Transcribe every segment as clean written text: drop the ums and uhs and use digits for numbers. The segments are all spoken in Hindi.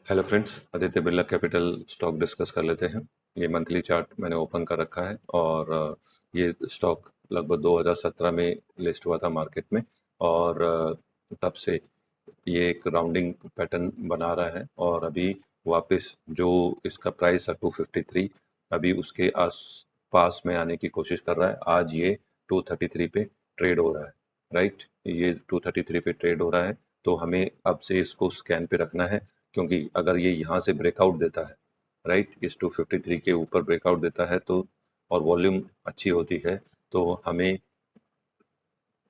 Hello friends, Aditya Birla capital stock discuss कर लेते हैं। ये मंथली चार्ट मैंने ओपन कर रखा है और ये स्टॉक लगभग 2017 में लिस्ट हुआ था मार्केट में और तब से ये एक राउंडिंग पैटर्न बना रहा है और अभी वापस जो इसका प्राइस है 253, अभी उसके आस पास में आने की कोशिश कर रहा है। आज ये 233 पे ट्रेड हो रहा है, राइट। ये 233 पे ट्रेड हो रहा है, तो हमें अब से इसको स्कैन पे रखना है, क्योंकि अगर ये यहाँ से ब्रेकआउट देता है, राइट, इस 253 के ऊपर ब्रेकआउट देता है तो और वॉल्यूम अच्छी होती है, तो हमें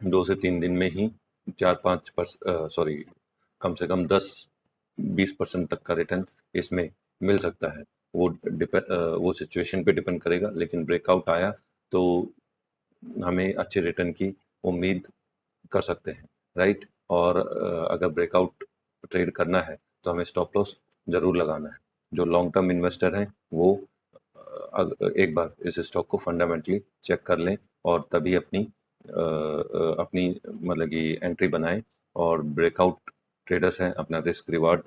2 से 3 दिन में ही 4-5 सॉरी, कम से कम 10-20% तक का रिटर्न इसमें मिल सकता है। वो सिचुएशन पे डिपेंड करेगा, लेकिन ब्रेकआउट आया तो हमें अच्छे रिटर्न की उम्मीद कर सकते हैं, राइट। और अगर ब्रेकआउट ट्रेड करना है तो हमें स्टॉप लॉस जरूर लगाना है। जो लॉन्ग टर्म इन्वेस्टर हैं वो एक बार इस स्टॉक को फंडामेंटली चेक कर लें और तभी अपनी मतलब कि एंट्री बनाएं। और ब्रेकआउट ट्रेडर्स हैं, अपना रिस्क रिवार्ड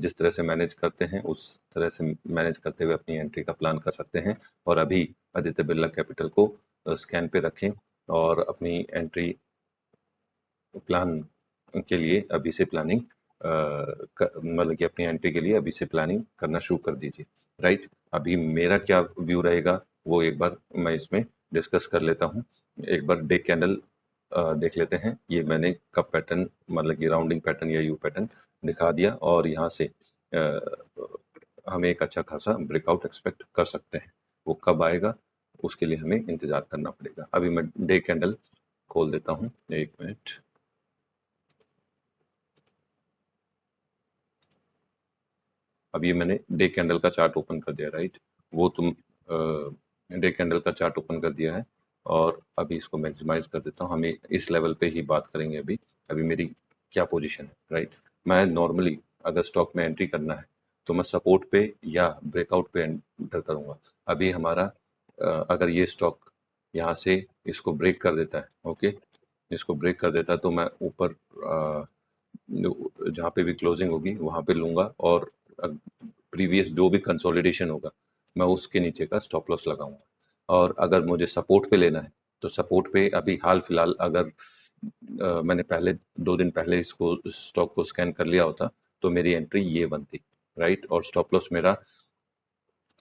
जिस तरह से मैनेज करते हैं उस तरह से मैनेज करते हुए अपनी एंट्री का प्लान कर सकते हैं। और अभी आदित्य बिरला कैपिटल को स्कैन पे रखें और अपनी एंट्री प्लान के लिए अभी से प्लानिंग मतलब कि अपनी एंट्री के लिए अभी से प्लानिंग करना शुरू कर दीजिए, राइट। अभी मेरा क्या व्यू रहेगा वो एक बार मैं इसमें डिस्कस कर लेता हूँ। एक बार डे कैंडल देख लेते हैं। ये मैंने कब पैटर्न मतलब कि राउंडिंग पैटर्न या यू पैटर्न दिखा दिया और यहाँ से हमें एक अच्छा खासा ब्रेकआउट एक्सपेक्ट कर सकते हैं। वो कब आएगा उसके लिए हमें इंतजार करना पड़ेगा। अभी मैं डे कैंडल खोल देता हूँ, एक मिनट। अब ये मैंने डे कैंडल का चार्ट ओपन कर दिया, राइट। वो तुम डे कैंडल का चार्ट ओपन कर दिया है और अभी इसको मैक्सिमाइज कर देता हूँ। हमें इस लेवल पे ही बात करेंगे अभी। अभी मेरी क्या पोजीशन है, राइट। मैं नॉर्मली अगर स्टॉक में एंट्री करना है तो मैं सपोर्ट पे या ब्रेकआउट पे एंटर करूंगा। अभी हमारा अगर ये स्टॉक यहाँ से इसको ब्रेक कर देता है, ओके, इसको ब्रेक कर देता है तो मैं ऊपर जहाँ पे भी क्लोजिंग होगी वहाँ पे लूंगा और प्रीवियस जो भी कंसोलिडेशन होगा मैं उसके नीचे का स्टॉप लॉस लगाऊंगा। और अगर मुझे सपोर्ट पे लेना है तो सपोर्ट पे अभी हाल फिलहाल अगर मैंने पहले 2 दिन पहले इसको स्टॉक को स्कैन कर लिया होता तो मेरी एंट्री ये बनती, राइट। और स्टॉप लॉस मेरा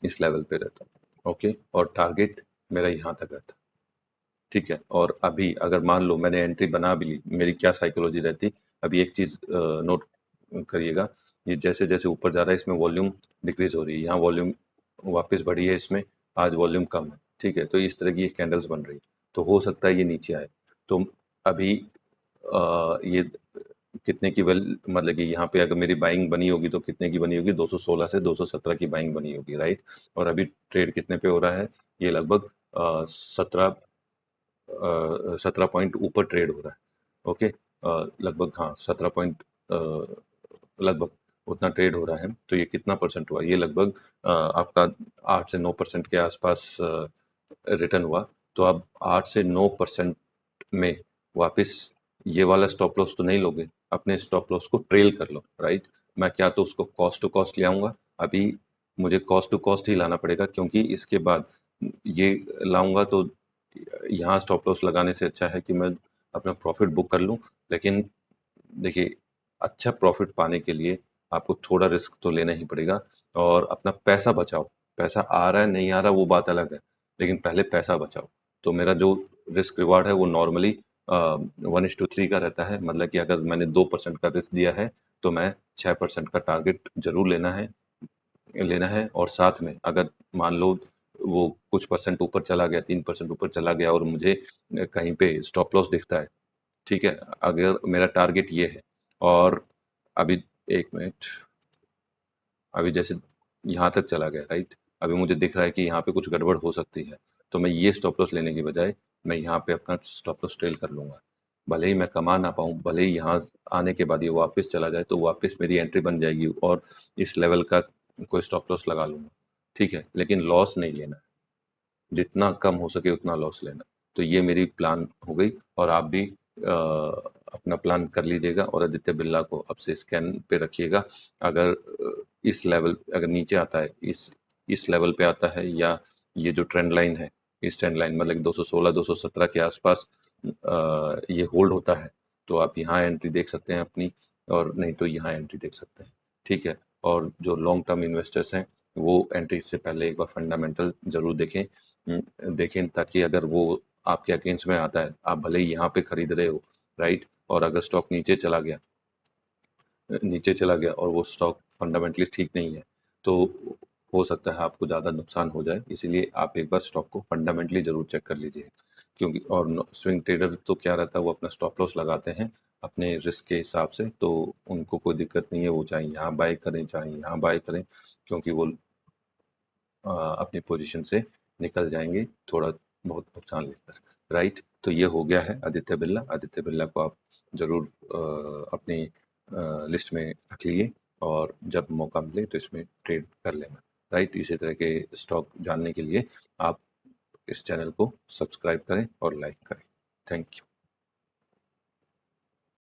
इस लेवल पे रहता, ओके, और टारगेट मेरा यहाँ तक रहता, ठीक है। और अभी अगर मान लो मैंने एंट्री बना भी ली, मेरी क्या साइकोलॉजी रहती। अभी एक चीज नोट करिएगा, ये जैसे जैसे ऊपर जा रहा है इसमें वॉल्यूम डिक्रीज हो रही है, यहाँ वॉल्यूम वापस बढ़ी है, इसमें आज वॉल्यूम कम है, ठीक है। तो इस तरह की कैंडल्स बन रही है, तो हो सकता है ये नीचे आए। तो अभी ये कितने की वेल मतलब कि यहाँ पे अगर मेरी बाइंग बनी होगी तो कितने की बनी होगी, 216 से 217 की बाइंग बनी होगी, राइट। और अभी ट्रेड कितने पे हो रहा है, ये लगभग 17 पॉइंट ऊपर ट्रेड हो रहा है, ओके। लगभग, हाँ, 17 पॉइंट लगभग उतना ट्रेड हो रहा है। तो ये कितना परसेंट हुआ, ये लगभग आपका 8 से 9% के आसपास रिटर्न हुआ। तो अब 8 से 9% में वापस ये वाला स्टॉप लॉस तो नहीं लोगे, अपने स्टॉप लॉस को ट्रेल कर लो, राइट। मैं क्या तो उसको कॉस्ट टू कॉस्ट ले आऊंगा। अभी मुझे कॉस्ट टू कॉस्ट ही लाना पड़ेगा, क्योंकि इसके बाद ये लाऊंगा तो यहाँ स्टॉप लॉस लगाने से अच्छा है कि मैं अपना प्रॉफिट बुक कर लूँ। लेकिन देखिए, अच्छा प्रॉफिट पाने के लिए आपको थोड़ा रिस्क तो लेना ही पड़ेगा और अपना पैसा बचाओ। पैसा आ रहा है नहीं आ रहा वो बात अलग है, लेकिन पहले पैसा बचाओ। तो मेरा जो रिस्क रिवार्ड है वो नॉर्मली 1:3 का रहता है। मतलब कि अगर मैंने 2% का रिस्क दिया है तो मैं 6% का टारगेट जरूर लेना है। और साथ में अगर मान लो वो कुछ परसेंट ऊपर चला गया, 3% ऊपर चला गया और मुझे कहीं पे स्टॉप लॉस दिखता है, ठीक है, अगर मेरा टारगेट ये है और अभी एक मिनट, अभी जैसे यहाँ तक चला गया, राइट। अभी मुझे दिख रहा है कि यहाँ पे कुछ गड़बड़ हो सकती है, तो मैं ये स्टॉप लॉस लेने की बजाय मैं यहाँ पे अपना स्टॉप लॉस ट्रेल कर लूंगा। भले ही मैं कमा ना पाऊँ, भले ही यहाँ आने के बाद ये वापस चला जाए, तो वापस मेरी एंट्री बन जाएगी और इस लेवल का कोई स्टॉप लॉस लगा लूंगा, ठीक है। लेकिन लॉस नहीं लेना है, जितना कम हो सके उतना लॉस लेना। तो ये मेरी प्लान हो गई और आप भी अपना प्लान कर लीजिएगा और आदित्य बिरला को अब से स्कैन पे रखिएगा। अगर इस लेवल अगर नीचे आता है, इस लेवल पे आता है, या ये जो ट्रेंड लाइन है, इस ट्रेंड लाइन मतलब 216 217 के आसपास ये होल्ड होता है, तो आप यहाँ एंट्री देख सकते हैं अपनी, और नहीं तो यहाँ एंट्री देख सकते हैं। ठीक है, और जो लॉन्ग टर्म इन्वेस्टर्स हैं वो एंट्री से पहले एक बार फंडामेंटल जरूर देखें, ताकि अगर वो आपके अगेंस्ट में आता है, आप भले ही यहाँ पे खरीद रहे हो, राइट, और अगर स्टॉक नीचे चला गया और वो स्टॉक फंडामेंटली ठीक नहीं है, तो हो सकता है आपको ज़्यादा नुकसान हो जाए। इसीलिए आप एक बार स्टॉक को फंडामेंटली जरूर चेक कर लीजिए, क्योंकि और स्विंग ट्रेडर तो क्या रहता है, वो अपना स्टॉप लॉस लगाते हैं अपने रिस्क के हिसाब से, तो उनको कोई दिक्कत नहीं है, वो चाहे यहाँ बाय करें चाहे यहाँ बाय करें, क्योंकि वो अपनी पोजीशन से निकल जाएंगे थोड़ा बहुत नुकसान लेकर, राइट। तो ये हो गया है आदित्य बिरला को आप जरूर अपनी लिस्ट में रख लीजिए, और जब मौका मिले तो इसमें ट्रेड कर लेना, राइट। इसी तरह के स्टॉक जानने के लिए आप इस चैनल को सब्सक्राइब करें और लाइक करें। Thank you.